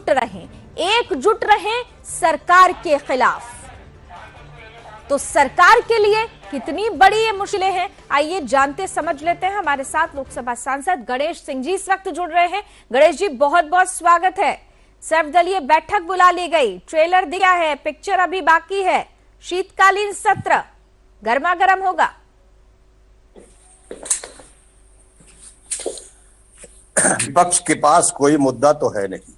एकजुट रहें, एकजुट रहें सरकार के खिलाफ। तो सरकार के लिए कितनी बड़ी ये मुश्किलें हैं, आइए जानते समझ लेते हैं। हमारे साथ लोकसभा सांसद गणेश सिंह जी इस वक्त जुड़ रहे हैं। गणेश जी, बहुत बहुत स्वागत है। सर्वदलीय बैठक बुला ली गई, ट्रेलर दिया है, पिक्चर अभी बाकी है, शीतकालीन सत्र गर्मा गर्म होगा। विपक्ष के पास कोई मुद्दा तो है नहीं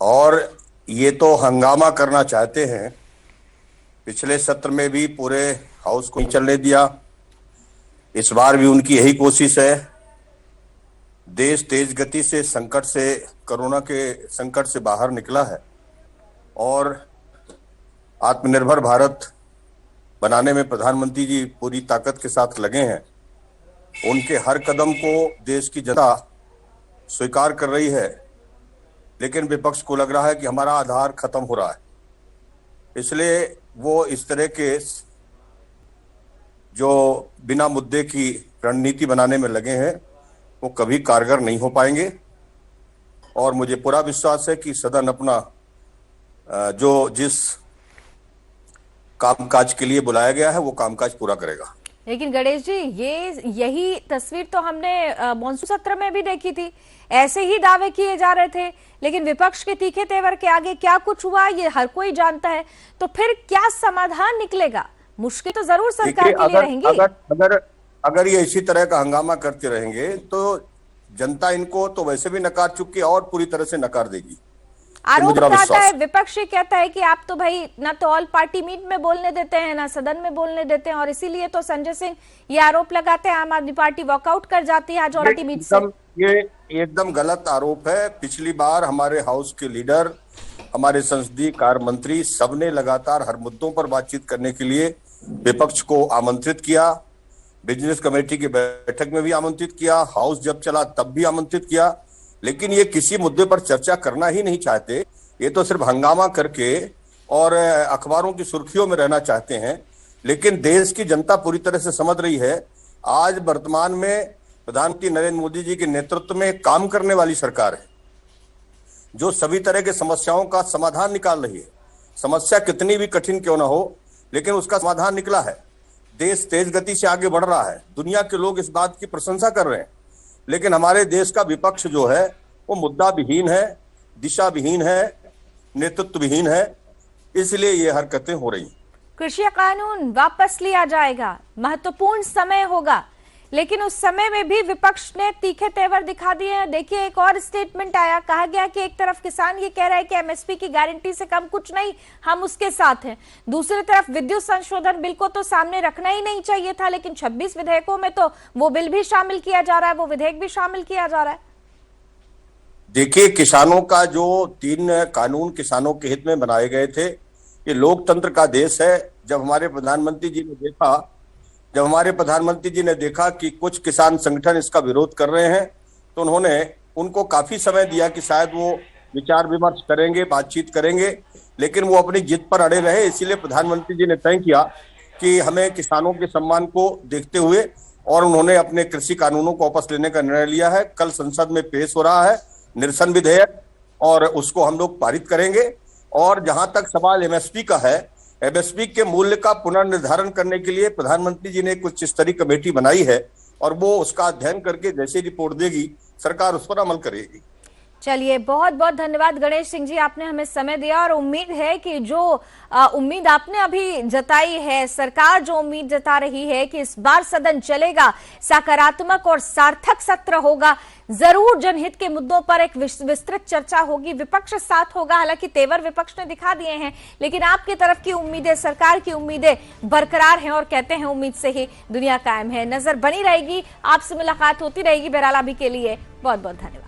और ये तो हंगामा करना चाहते हैं। पिछले सत्र में भी पूरे हाउस को नहीं चलने दिया, इस बार भी उनकी यही कोशिश है। देश तेज गति से कोरोना के संकट से बाहर निकला है और आत्मनिर्भर भारत बनाने में प्रधानमंत्री जी पूरी ताकत के साथ लगे हैं। उनके हर कदम को देश की जनता स्वीकार कर रही है, लेकिन विपक्ष को लग रहा है कि हमारा आधार खत्म हो रहा है, इसलिए वो इस तरह के जो बिना मुद्दे की रणनीति बनाने में लगे हैं वो कभी कारगर नहीं हो पाएंगे। और मुझे पूरा विश्वास है कि सदन अपना जिस कामकाज के लिए बुलाया गया है वो कामकाज पूरा करेगा। लेकिन गणेश जी, यही तस्वीर तो हमने मॉनसून सत्र में भी देखी थी, ऐसे ही दावे किए जा रहे थे, लेकिन विपक्ष के तीखे तेवर के आगे क्या कुछ हुआ ये हर कोई जानता है। तो फिर क्या समाधान निकलेगा? मुश्किल तो जरूर सरकार के लिए रहेंगी। अगर ये इसी तरह का हंगामा करते रहेंगे तो जनता इनको तो वैसे भी नकार चुकी है और पूरी तरह से नकार देगी। आरोप लगाता है, विपक्ष ये कहता है कि आप तो भाई ना तो ऑल पार्टी मीट में बोलने देते हैं ना सदन में बोलने देते हैं, और इसीलिए तो संजय सिंह ये आरोप लगाते हैं आम आदमी पार्टी वॉकआउट कर जाती है आज ऑल पार्टी मीट से। ये एकदम गलत आरोप है। पिछली बार हमारे हाउस के लीडर, हमारे संसदीय कार्य मंत्री सबने लगातार हर मुद्दों पर बातचीत करने के लिए विपक्ष को आमंत्रित किया। बिजनेस कमेटी की बैठक में भी आमंत्रित किया, हाउस जब चला तब भी आमंत्रित किया, लेकिन ये किसी मुद्दे पर चर्चा करना ही नहीं चाहते। ये तो सिर्फ हंगामा करके और अखबारों की सुर्खियों में रहना चाहते हैं। लेकिन देश की जनता पूरी तरह से समझ रही है, आज वर्तमान में प्रधानमंत्री नरेंद्र मोदी जी के नेतृत्व में काम करने वाली सरकार है जो सभी तरह के समस्याओं का समाधान निकाल रही है। समस्या कितनी भी कठिन क्यों ना हो, लेकिन उसका समाधान निकला है। देश तेज गति से आगे बढ़ रहा है, दुनिया के लोग इस बात की प्रशंसा कर रहे हैं। लेकिन हमारे देश का विपक्ष जो है वो मुद्दा विहीन है, दिशा विहीन है, नेतृत्व विहीन है, इसलिए ये हरकतें हो रही। कृषि कानून वापस लिया जाएगा, महत्वपूर्ण समय होगा, लेकिन उस समय में भी विपक्ष ने तीखे तेवर दिखा दिए हैं। देखिए, एक और स्टेटमेंट आया, कहा गया कि एक तरफ किसान ये कह रहा है कि एमएसपी की गारंटी से कम कुछ नहीं, हम उसके साथ हैं। दूसरी तरफ विद्युत संशोधन बिल को तो सामने रखना ही नहीं चाहिए था, लेकिन 26 विधेयकों में तो वो बिल भी शामिल किया जा रहा है, वो विधेयक भी शामिल किया जा रहा है। देखिए, किसानों का जो 3 कानून किसानों के हित में बनाए गए थे, ये लोकतंत्र का देश है। जब हमारे प्रधानमंत्री जी ने देखा कि कुछ किसान संगठन इसका विरोध कर रहे हैं, तो उन्होंने उनको काफी समय दिया कि शायद वो विचार विमर्श करेंगे, बातचीत करेंगे, लेकिन वो अपनी जिद पर अड़े रहे। इसीलिए प्रधानमंत्री जी ने तय किया कि हमें किसानों के सम्मान को देखते हुए, और उन्होंने अपने कृषि कानूनों को वापस लेने का निर्णय लिया है। कल संसद में पेश हो रहा है निरसन विधेयक और उसको हम लोग पारित करेंगे। और जहां तक सवाल एमएसपी का है, एमएसपी के मूल्य का पुनर्निर्धारण करने के लिए प्रधानमंत्री जी ने कुछ स्तरीय कमेटी बनाई है और वो उसका अध्ययन करके जैसे रिपोर्ट देगी सरकार उस पर अमल करेगी। चलिए, बहुत बहुत धन्यवाद गणेश सिंह जी, आपने हमें समय दिया। और उम्मीद है कि जो उम्मीद आपने अभी जताई है, सरकार जो उम्मीद जता रही है कि इस बार सदन चलेगा, सकारात्मक और सार्थक सत्र होगा, जरूर जनहित के मुद्दों पर एक विस्तृत चर्चा होगी, विपक्ष साथ होगा। हालांकि तेवर विपक्ष ने दिखा दिए हैं, लेकिन आपकी तरफ की उम्मीदें, सरकार की उम्मीदें बरकरार हैं और कहते हैं उम्मीद से ही दुनिया कायम है। नजर बनी रहेगी, आपसे मुलाकात होती रहेगी। बहरहाल अभी के लिए बहुत बहुत धन्यवाद।